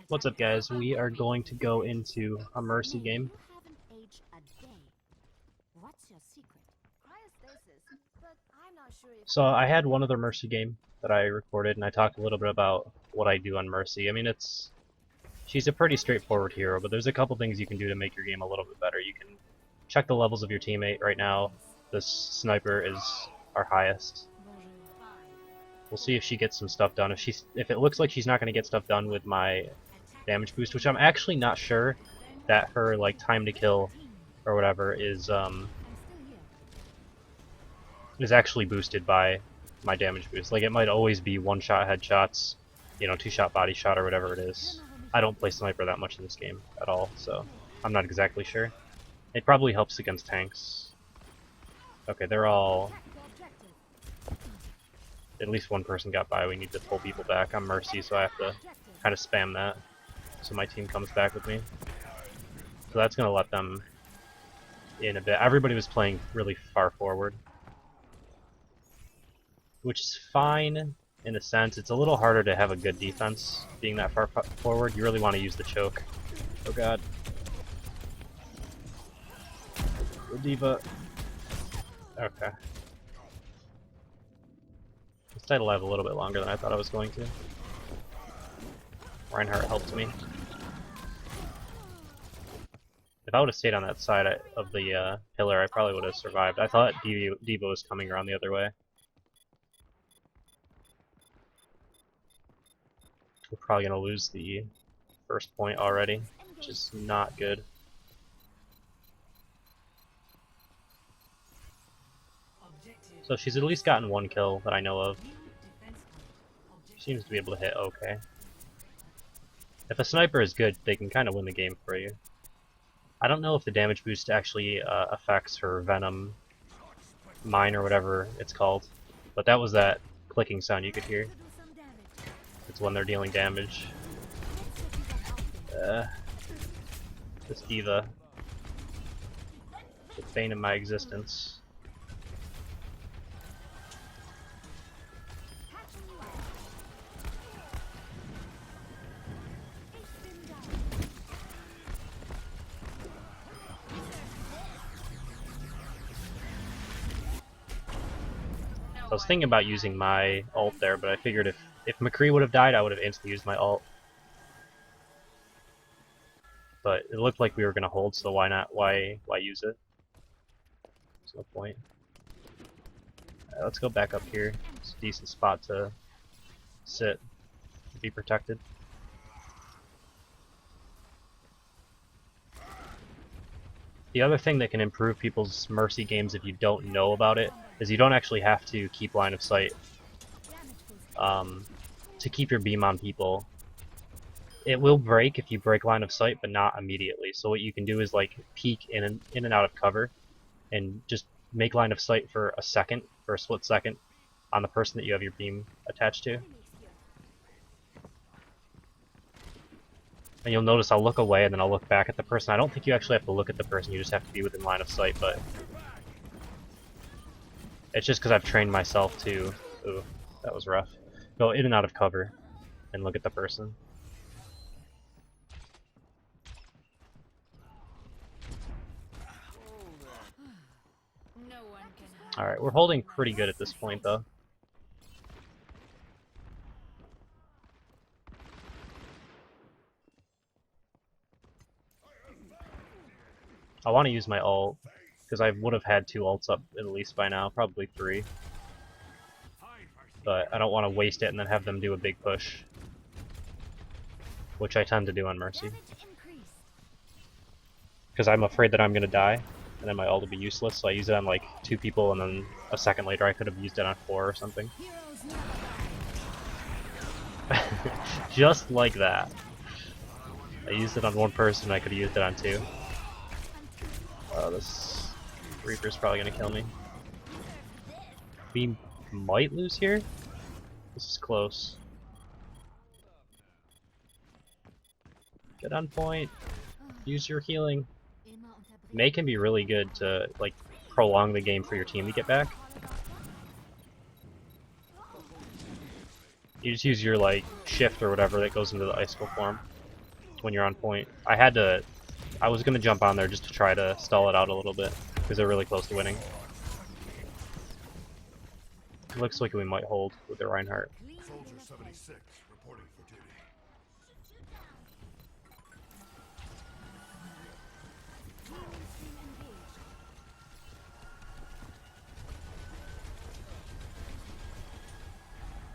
What's up, guys? We are going to go into a Mercy game. So I had one other Mercy game that I recorded, and I talked a little bit about what I do on Mercy. I mean, she's a pretty straightforward hero, but there's a couple things you can do to make your game a little bit better. You can check the levels of your teammate. Right now, this sniper is our highest. We'll see if she gets some stuff done. If it looks like she's not going to get stuff done with my damage boost, which I'm actually not sure that her like time to kill or whatever is actually boosted by my damage boost. Like, it might always be one-shot headshots, you know, two-shot body shot or whatever it is. I don't play sniper that much in this game at all, so I'm not exactly sure. It probably helps against tanks. Okay, they're all... At least one person got by. We need to pull people back. I'm Mercy, so I have to kind of spam that so my team comes back with me. So that's going to let them in a bit. Everybody was playing really far forward, which is fine in a sense. It's a little harder to have a good defense being that far forward. You really want to use the choke. Oh god. The d.va. Okay. I stayed alive a little bit longer than I thought I was going to. Reinhardt helped me. If I would have stayed on that side of the pillar, I probably would have survived. I thought d.va was coming around the other way. We're probably going to lose the first point already, which is not good. So she's at least gotten one kill that I know of. She seems to be able to hit okay. If a sniper is good, they can kind of win the game for you. I don't know if the damage boost actually affects her Venom mine or whatever it's called, but that was that clicking sound you could hear. It's when they're dealing damage. This d.va, the bane of my existence. I was thinking about using my ult there, but I figured if McCree would have died, I would have instantly used my ult. But it looked like we were going to hold, so why not? Why use it? There's no point. Alright, let's go back up here. It's a decent spot to sit, to be protected. The other thing that can improve people's Mercy games if you don't know about it is you don't actually have to keep line of sight to keep your beam on people. It will break if you break line of sight, but not immediately. So what you can do is like peek in and out of cover and just make line of sight for a second, for a split second, on the person that you have your beam attached to. And you'll notice I'll look away and then I'll look back at the person. I don't think you actually have to look at the person, you just have to be within line of sight, but it's just because I've trained myself to, ooh, that was rough, go in and out of cover and look at the person. Alright, we're holding pretty good at this point though. I want to use my ult, because I would have had 2 ults up at least by now, probably 3. But I don't want to waste it and then have them do a big push, which I tend to do on Mercy. Because I'm afraid that I'm going to die, and then my ult will be useless, so I use it on like 2 people, and then a second later I could have used it on 4 or something. Just like that. I used it on 1 person, I could have used it on 2. Oh, this Reaper's probably gonna kill me. We might lose here? This is close. Get on point. Use your healing. May can be really good to like prolong the game for your team to get back. You just use your like shift or whatever that goes into the icicle form. when you're on point. I was gonna jump on there just to try to stall it out a little bit, because they're really close to winning. It looks like we might hold with the Reinhardt. Soldier 76 reporting for duty.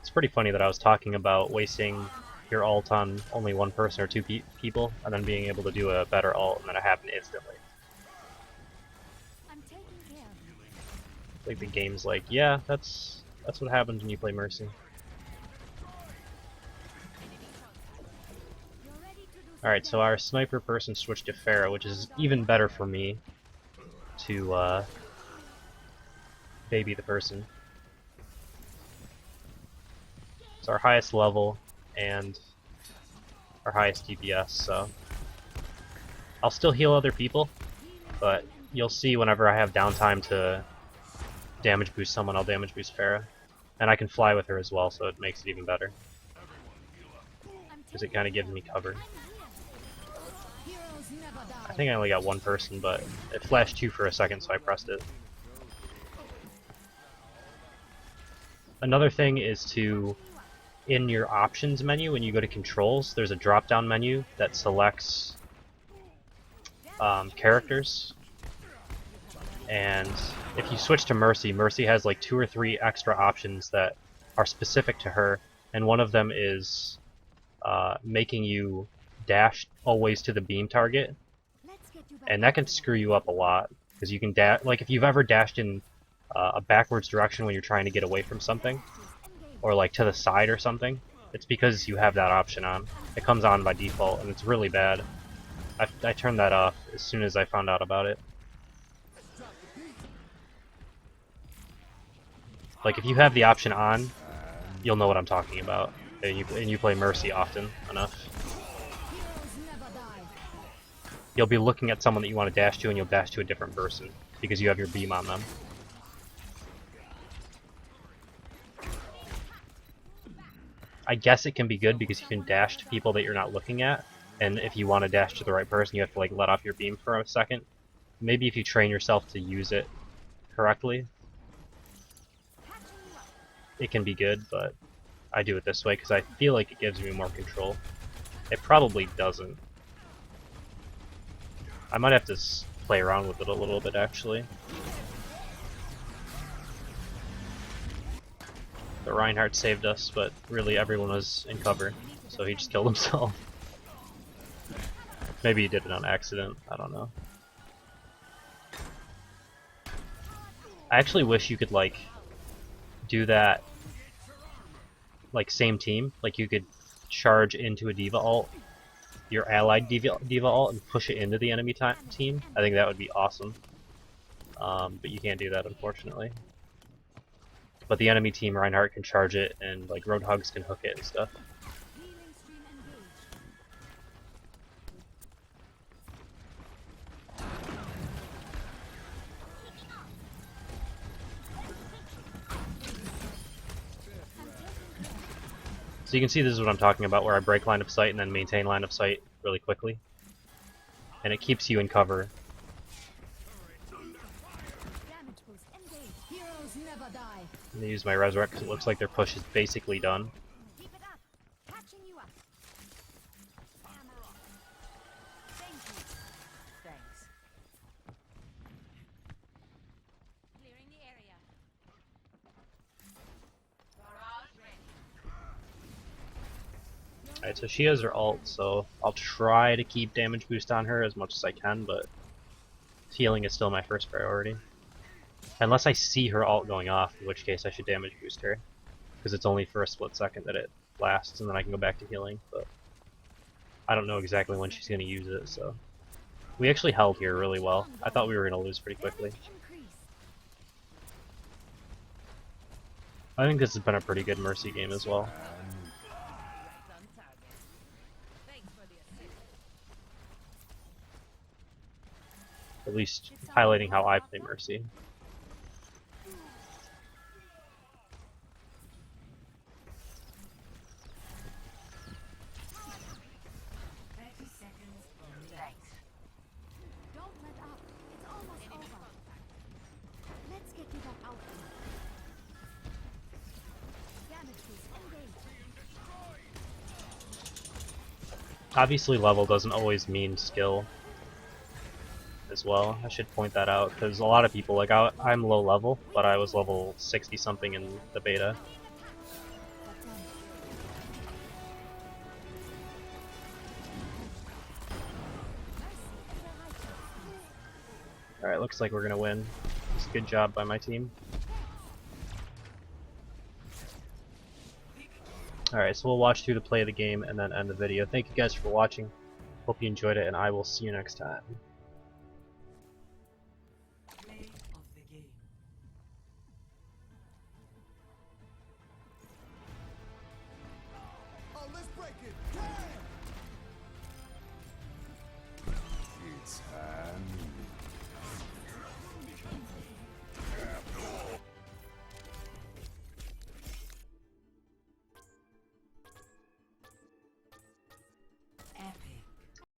It's pretty funny that I was talking about wasting your ult on only one person or two people, and then being able to do a better ult, and then it happened instantly. Like the game's like, yeah, that's what happens when you play Mercy. Alright, so our sniper person switched to Pharah, which is even better for me to baby the person. It's our highest level and our highest DPS, so I'll still heal other people, but you'll see whenever I have downtime to damage boost someone, I'll damage boost Pharah. And I can fly with her as well, so it makes it even better. Because it kind of gives me cover. I think I only got one person, but it flashed 2 for a second, so I pressed it. Another thing is to, in your options menu, when you go to controls, there's a drop-down menu that selects characters. And if you switch to Mercy, Mercy has like 2 or 3 extra options that are specific to her, and one of them is making you dash always to the beam target, and that can screw you up a lot, because you can like if you've ever dashed in a backwards direction when you're trying to get away from something, or like to the side or something, it's because you have that option on. It comes on by default, and it's really bad. I turned that off as soon as I found out about it. Like if you have the option on, you'll know what I'm talking about, and you play Mercy often enough. You'll be looking at someone that you want to dash to, and you'll dash to a different person because you have your beam on them. I guess it can be good because you can dash to people that you're not looking at, and if you want to dash to the right person, you have to like let off your beam for a second. Maybe if you train yourself to use it correctly, it can be good, but I do it this way because I feel like it gives me more control. It probably doesn't. I might have to play around with it a little bit, actually. The Reinhardt saved us, but really everyone was in cover, so he just killed himself. Maybe he did it on accident, I don't know. I actually wish you could, like, do that, like, same team. Like, you could charge into a D.va ult, your allied D.va ult, and push it into the enemy team. I think that would be awesome. But you can't do that, unfortunately. But the enemy team, Reinhardt, can charge it, and like Roadhogs can hook it and stuff. So you can see this is what I'm talking about, where I break line of sight and then maintain line of sight really quickly. And it keeps you in cover. I'm gonna use my resurrect because it looks like their push is basically done. Alright, so she has her ult, so I'll try to keep damage boost on her as much as I can, but healing is still my first priority. Unless I see her ult going off, in which case I should damage boost her. Because it's only for a split second that it lasts, and then I can go back to healing, but I don't know exactly when she's going to use it, so... We actually held here really well. I thought we were going to lose pretty quickly. I think this has been a pretty good Mercy game as well. At least highlighting how I play Mercy. Obviously level doesn't always mean skill as well. I should point that out, because a lot of people, like I'm low level, but I was level 60 something in the beta. Alright, looks like we're gonna win. It's a good job by my team. Alright, so we'll watch through the play of the game and then end the video. Thank you guys for watching. Hope you enjoyed it, and I will see you next time.